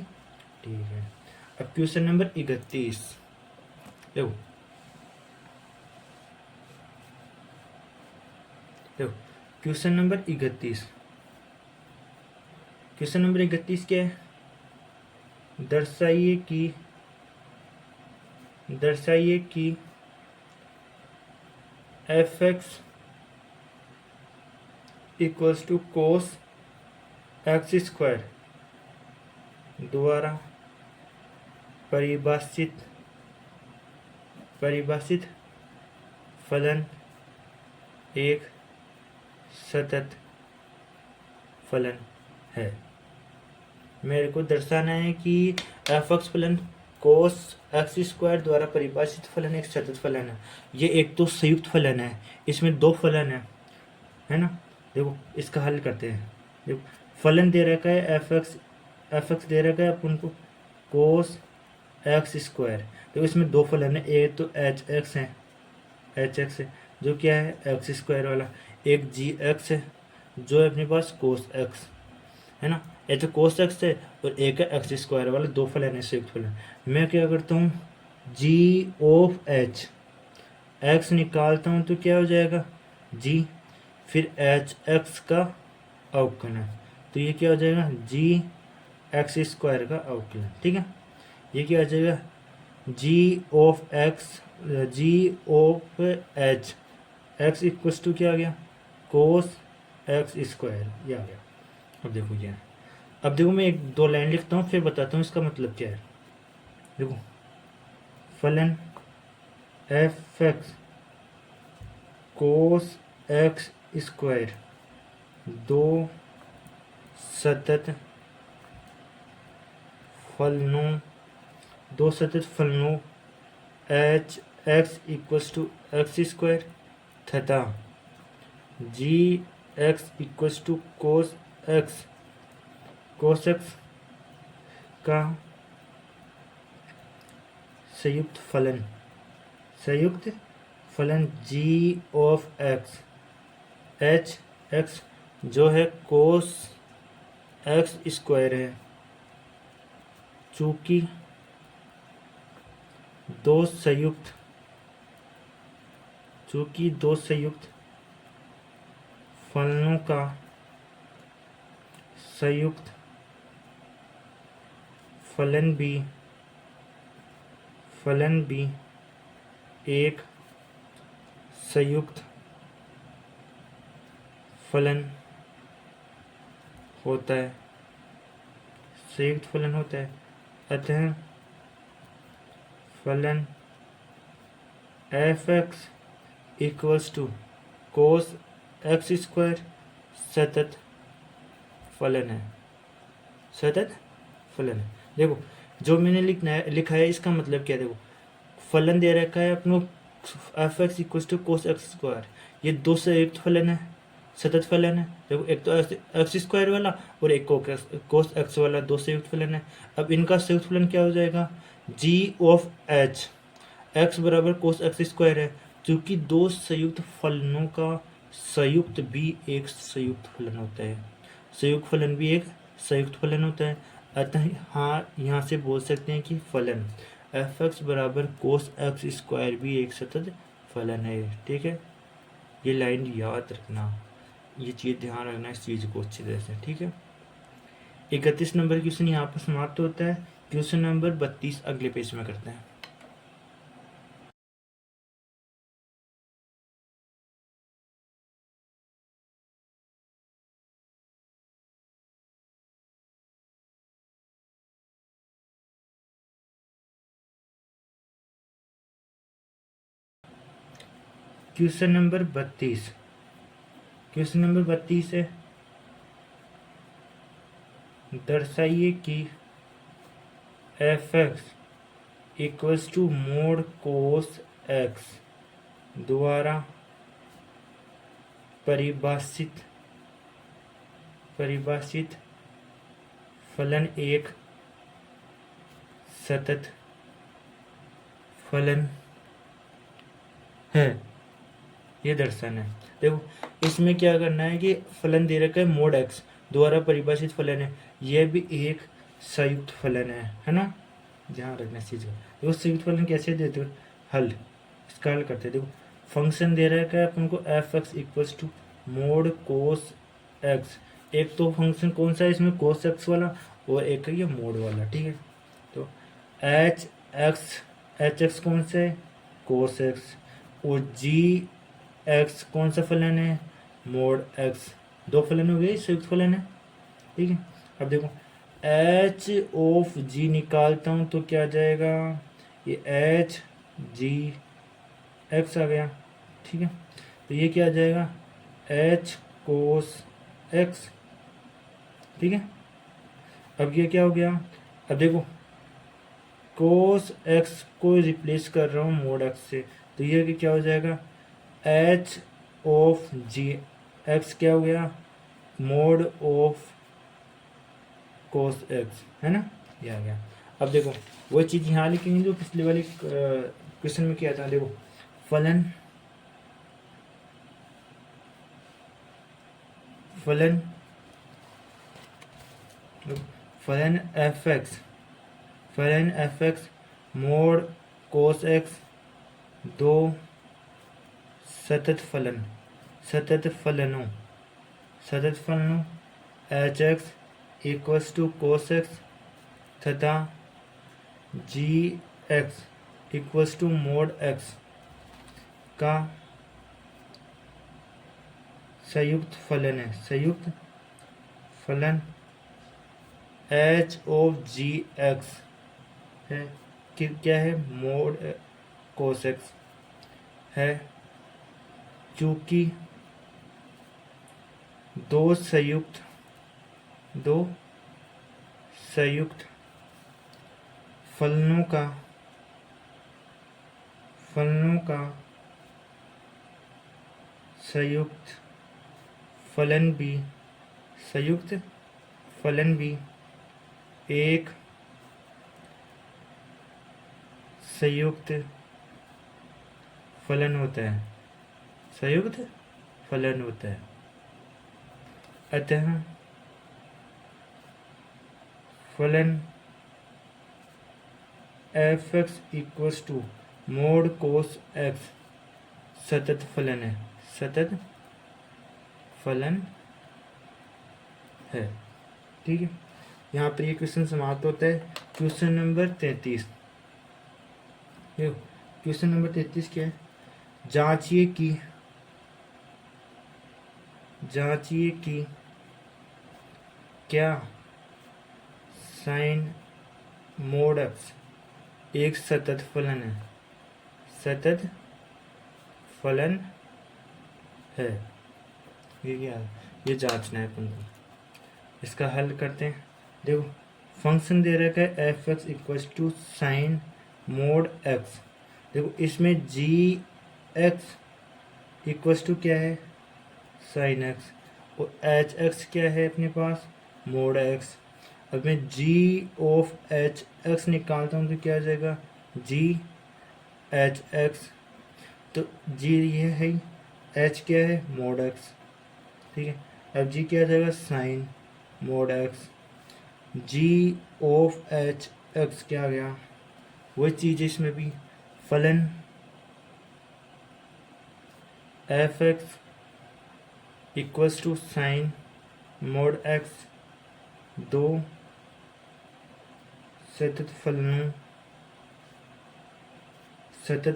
ठीक है। अब क्वेश्चन नंबर 31 देखो, देखो क्वेश्चन नंबर 31, क्वेश्चन नंबर 31 क्या है, दर्शाइए कि F x equals to cos x square द्वारा परिभाषित परिभाषित फलन एक सतत फलन है। मेरे को दर्शाना है कि एफ एक्स फलन कोस एक्स स्क्वायर द्वारा परिभाषित फलन एक सतत फलन है। ये एक तो संयुक्त फलन है, इसमें दो फलन है ना। देखो इसका हल करते हैं। देखो फलन दे रखा है एफ एक्स दे रखा है अपन को कोस एक्स स्क्वायर। तो इसमें दो फलन है, एक तो एच एक्स है जो क्या है एक्स स्क्वायर वाला, एक जी एक्स है जो है अपने पास कोस एक्स है ना। एक तो कोस एक्स है और एक है एक्स स्क्वायर वाला, दो फलन है संयुक्त फलन। मैं क्या करता हूँ जी ऑफ एच एक्स निकालता हूँ तो क्या हो जाएगा जी, फिर एच एक्स का अवकलन, तो ये क्या हो जाएगा जी एक्स स्क्वायर का अवकलन। ठीक है, ये क्या हो जाएगा g of h x equal to क्या आ गया कोस एक्स स्क्वायर, ये आ गया। अब देखो क्या है, अब देखो मैं एक दो लाइन लिखता हूँ फिर बताता हूँ इसका मतलब क्या है। देखो फलन F x cos x square दो सतत फलनों h x equals to x square तथा g x equals to cos x का संयुक्त फलन g of x h x जो है कोस एक्स स्क्वायर है, चूंकि दो संयुक्त फलनों का संयुक्त फलन भी एक संयुक्त फलन होता है, अतः फलन F x equals to cos x square सतत फलन है। देखो जो मैंने लिखा है इसका मतलब क्या है। देखो फलन दे रखा है अपनो F x equals to cos x square, ये दो संयुक्त फलन है, सतत फलन है। देखो एक तो एक्स स्क्वायर वाला और एक कोस एक्स वाला, दो संयुक्त फलन है। अब इनका संयुक्त फलन क्या हो जाएगा जी ऑफ एच एक्स बराबर कोस एक्स स्क्वायर है, क्योंकि दो संयुक्त फलनों का संयुक्त भी एक संयुक्त फलन होता है, अतः हाँ यहाँ से बोल सकते हैं कि फलन एफ एक्स बराबर कोस एक्स स्क्वायर भी एक सतत फलन है। ठीक है, ये लाइन याद रखना, ये चीज़ ध्यान रखना इस चीज़ को अच्छी तरह से। ठीक है, 31 नंबर क्वेश्चन यहाँ पर समाप्त होता है। क्वेश्चन नंबर 32 अगले पेज में करते हैं। क्वेश्चन नंबर 32 है, दर्शाइए कि F x equals to mod cos X द्वारा परिभाषित फलन एक सतत फलन है, ये दर्शाना है। देखो इसमें क्या करना है कि फलन दे रखा है मोड एक्स द्वारा परिभाषित फलन है, यह भी एक संयुक्त फलन है ना, ध्यान रखना इस चीज का। देखो संयुक्त फलन कैसे देते हो, हल इसका हल करते हैं। देखो फंक्शन दे रखा है अपन को f x equals to mod cos x, एक तो फंक्शन कौन सा है इसमें कोस एक्स वाला और एक है ये मोड वाला। ठीक है, तो एच एक्स कौन सा है कोस एक्स, और जी एक्स कौन सा फलन है मोड एक्स, दो फलन हो गए संयुक्त फलन है। ठीक है, अब देखो एच ऑफ जी निकालता हूँ तो क्या आ जाएगा ये एच जी एक्स आ गया, ठीक है। तो ये क्या आ जाएगा, एच कोस एक्स, ठीक है। अब ये क्या हो गया, अब देखो कोस एक्स को रिप्लेस कर रहा हूँ मोड एक्स से, तो ये कि क्या हो जाएगा, एच ऑफ जी एक्स क्या हो गया, मोड ऑफ कोस एक्स, है ना, ये आ गया। अब देखो वो चीज़ यहाँ लिखेंगे जो पिछले वाले क्वेश्चन में किया था। देखो फलन फलन फलन F x mod cos x, दो सतत फलनों h x equals to cos x तथा g x equals to mod x का संयुक्त फलन एच ऑफ जी एक्स है कि क्या है, मोड कोस एक्स है, चूंकि दो संयुक्त फलनों का संयुक्त फलन भी एक संयुक्त फलन होता है, अतः फलन F x equals to mod cos x सतत फलन है, ठीक है। यहाँ पर ये क्वेश्चन समाप्त होता है। क्वेश्चन नंबर 33, क्वेश्चन नंबर 33 क्या है, जांचिए कि क्या साइन मोड एक्स एक सतत फलन है। ये क्या है, ये जांचना है अपन को। इसका हल करते हैं। देखो फंक्शन दे रखा है F x equals to sine mod x. देखो इसमें जी एक्स इक्वल्स टू क्या है, साइन एक्स, और एच एक्स क्या है अपने पास, मोड एक्स। अब मैं जी ऑफ एच एक्स निकालता हूँ तो क्या आ जाएगा, जी एच एक्स, तो जी ये है, एच क्या है, मोड एक्स, ठीक है। अब जी क्या आ जाएगा, sign mod x, ji of h x क्या आ गया, वही चीज़ इसमें भी, फलन F x equals to sine mod x, दो सतत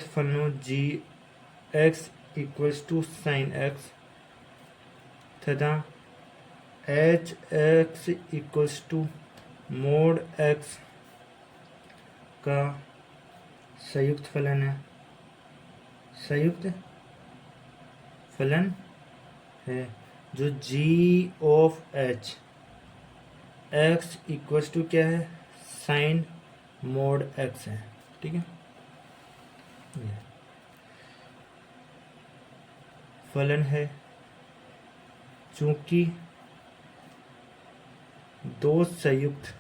फलनों जी x equals to sine x तथा H x equals to mod x का संयुक्त फलन है, जो जी of h x equals to क्या है, साइन मोड एक्स है, ठीक है। फलन है चूंकि दो संयुक्त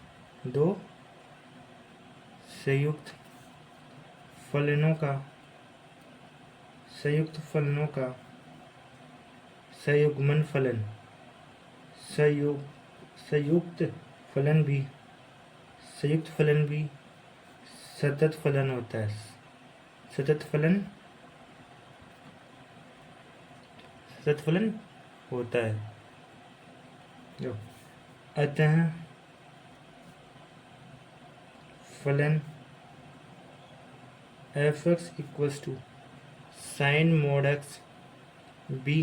फलनों का संयुग्मन फलन संयुक्त फलन भी सतत फलन होता है, सतत फलन होता है। अतः फलन F x equals to sine mod x भी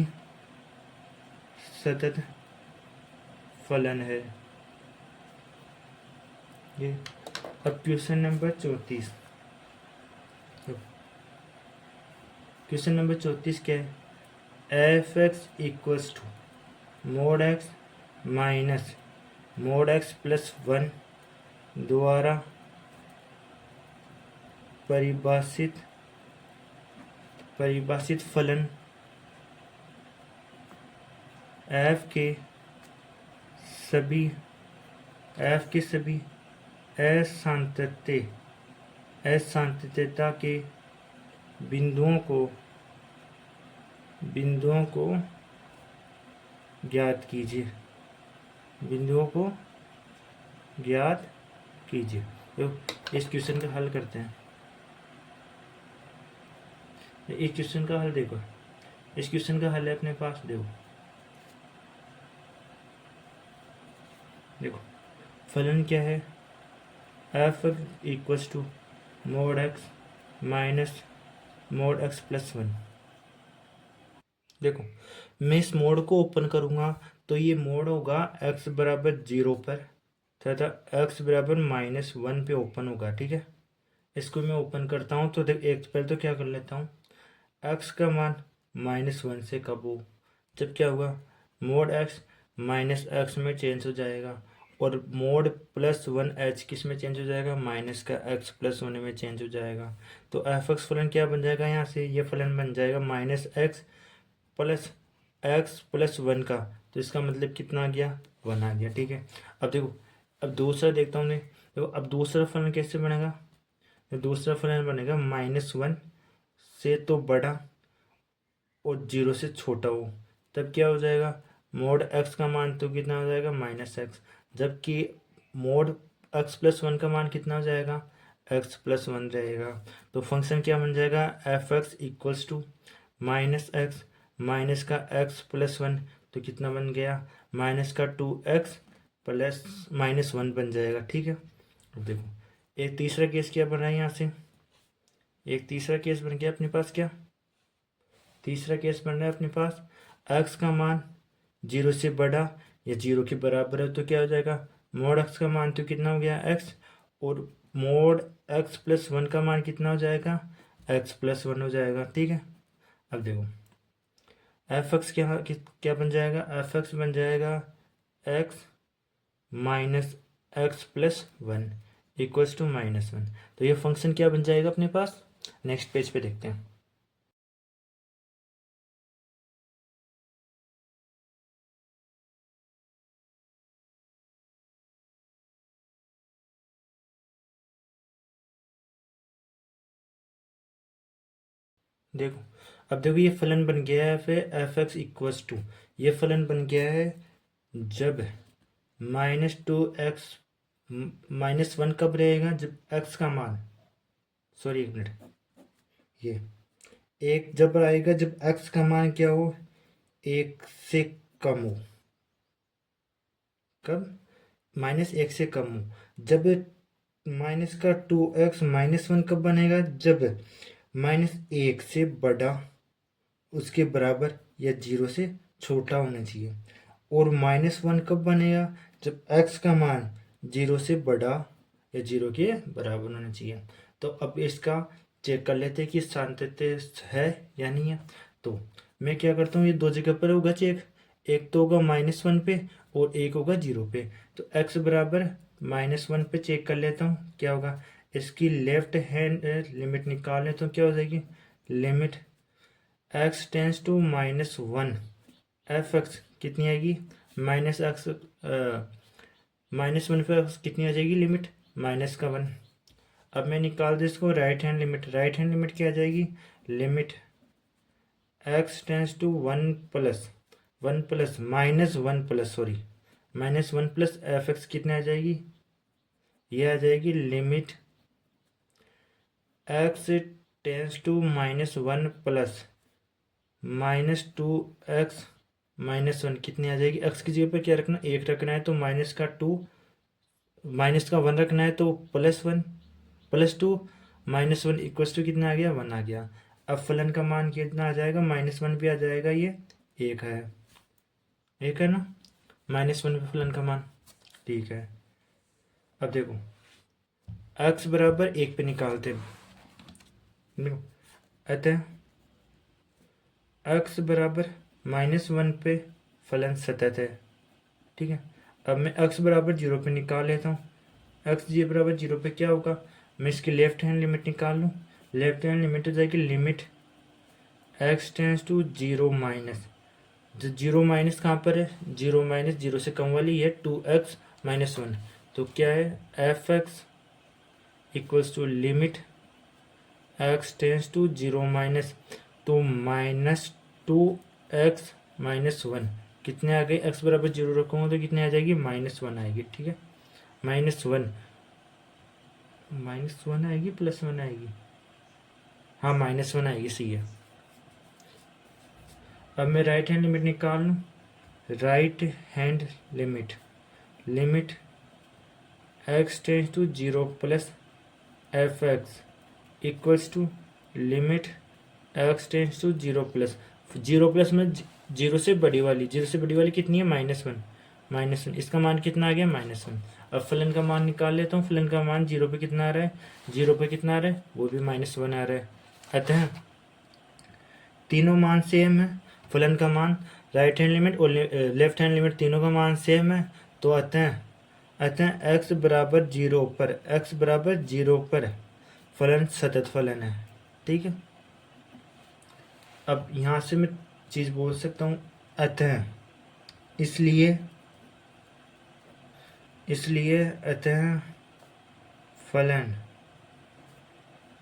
सतत फलन है। ये अब क्वेश्चन नंबर 34, क्वेश्चन नंबर 34 क्या है, F x equals to mod x minus mod x plus 1 द्वारा परिभाषित फलन एफ के सभी असांतत्यता के बिंदुओं को ज्ञात कीजिए। तो इस क्वेश्चन का हल करते हैं। इस क्वेश्चन का हल देखो, इस क्वेश्चन का हल है अपने पास, देखो फलन क्या है, f equals to mod x minus mod x plus 1। देखो मैं इस मोड को ओपन करूंगा तो ये मोड होगा x बराबर 0 पर तथा x बराबर -1 पे ओपन होगा। ठीक है, इसको मैं ओपन करता हूँ तो देख, एक पहले तो क्या कर लेता हूँ, x का मान -1 से कब हो, जब क्या हुआ, मोड x -x में चेंज हो जाएगा और मोड +1h किस में चेंज हो जाएगा, माइनस का x प्लस 1 में चेंज हो जाएगा। तो एफ एक्स फलन क्या बन जाएगा, यहाँ से ये फलन बन जाएगा -x प्लस 1 का, तो इसका मतलब कितना आ गया, 1 आ गया। ठीक है, अब देखो, अब दूसरा देखता हूँ मैं, देखो अब दूसरा फलन कैसे बनेगा, तो दूसरा फलन बनेगा -1 से तो बड़ा और 0 से छोटा हो, तब क्या हो जाएगा, मोड x का मान तो कितना हो जाएगा, -x, जबकि मोड x प्लस 1 का मान कितना हो जाएगा, x प्लस 1 रहेगा। तो फंक्शन क्या बन जाएगा, f x equals to -x minus का x प्लस 1, तो कितना बन गया, माइनस का 2x प्लस -1 बन जाएगा। ठीक है, अब देखो एक तीसरा केस क्या बन रहा है, यहाँ से एक तीसरा केस बन गया अपने पास, क्या तीसरा केस बन रहा है अपने पास, x का मान 0 से बड़ा या 0 के बराबर है, तो क्या हो जाएगा, मोड x का मान तो कितना हो गया, x, और मोड x प्लस 1 का मान कितना हो जाएगा, x प्लस 1 हो जाएगा। ठीक है, अब देखो एफ एक्स क्या बन जाएगा, एफ एक्स बन जाएगा x minus x plus 1 equals to -1। तो ये फंक्शन क्या बन जाएगा अपने पास, नेक्स्ट पेज पे देखते हैं। देखो अब देखो ये फलन बन गया है फिर एफ एक्स इक्वल्स टू, ये फलन बन गया है जब -2x -1 कब रहेगा, जब x का मान, सॉरी एक मिनट, ये एक जब आएगा जब x का मान क्या हो, 1 से कम हो, कब, -1 से कम हो, जब माइनस का 2x -1 कब बनेगा, जब -1 से बड़ा, उसके बराबर या 0 से छोटा होना चाहिए, और -1 कब बनेगा, जब x का मान 0 से बड़ा या 0 के बराबर होना चाहिए। तो अब इसका चेक कर लेते हैं कि सातत्य है या नहीं है। तो मैं क्या करता हूँ, ये दो जगह पर होगा चेक, एक तो होगा -1 पे और एक होगा 0 पे। तो x बराबर -1 पे चेक कर लेता हूँ क्या होगा, इसकी लेफ्ट हैंड लिमिट निकालें तो क्या हो जाएगी, limit x tends to -1, f x कितनी आएगी, -x -1 पे कितनी आ जाएगी लिमिट, -1। अब मैं निकाल दूँ इसको right hand limit, right hand limit क्या आ जाएगी, limit x tends to 1 plus -1 plus sorry -1 plus F x कितने आ जाएगी, ये आ जाएगी limit x tends to -1 plus -2x -1 कितनी आ जाएगी, x की जगह पर क्या रखना, 1 रखना है तो माइनस का 1 रखना है तो +1 +2 -1 इक्वल्स टू कितना आ गया, 1 आ गया। अब फलन का मान कितना आ जाएगा, -1 भी आ जाएगा, ये 1 है, 1 है ना, -1 पे फलन का मान, ठीक है। अब देखो x बराबर 1 पे निकालते हैं, देखो अतः x बराबर -1 पे फलन सतत है। ठीक है, अब मैं x बराबर 0 पे निकाल लेता हूँ। x जी बराबर 0 पे क्या होगा, मैं इसकी लेफ्ट हैंड लिमिट निकाल लूँ। लेफ्ट हैंड लिमिट हो जाएगी limit x tends to 0 minus, जो 0 माइनस कहाँ पर है, 0 माइनस 0 से कम वाली है 2x - 1, तो क्या है f(x) equals to limit x tends to 0 minus, तो -2x - 1 कितने आ गए, x बराबर 0 रखूँगा तो कितने आ जाएगी, -1 आएगी। ठीक है, -1 आएगी +1 आएगी, हाँ -1 आएगी, सही है। अब मैं राइट हैंड लिमिट निकाल लूँ। Right hand limit x tends to 0 plus f(x) equals to limit x tends to 0 plus 0 plus में 0 से बड़ी वाली कितनी है, -1, इसका मान कितना आ गया, -1। अब फलन का मान निकाल लेता हूँ। फलन का मान 0 पे कितना आ रहा है, 0 पे कितना आ रहा है, वो भी -1 आ रहा है। अतः तीनों मान सेम है, फलन का मान, राइट हैंड लिमिट और लेफ्ट हैंड लिमिट तीनों का मान सेम है, तो अतः x बराबर 0 पर फलन सतत फलन है। ठीक है, अब यहाँ से मैं चीज़ बोल सकता हूँ, अतः इसलिए अतः फलन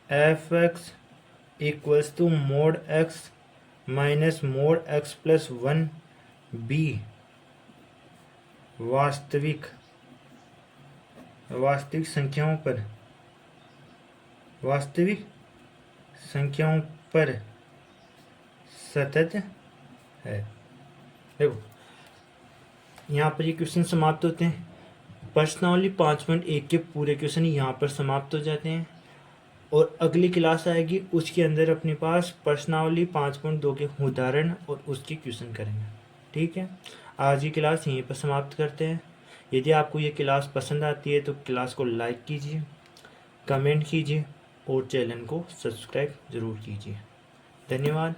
f(x) equals to mod x minus mod x plus 1 b वास्तविक संख्याओं पर सतत है। देखो यहाँ पर ये क्वेश्चन समाप्त होते हैं। प्रश्नावली 5.1 के पूरे क्वेश्चन यहाँ पर समाप्त हो जाते हैं, और अगली क्लास आएगी, उसके अंदर अपने पास प्रश्नावली 5.2 के उदाहरण और उसके क्वेश्चन करेंगे। ठीक है, आज की क्लास यहीं पर समाप्त करते हैं। यदि आपको ये क्लास पसंद आती है तो क्लास को लाइक कीजिए, कमेंट कीजिए और चैनल को सब्सक्राइब ज़रूर कीजिए। धन्यवाद।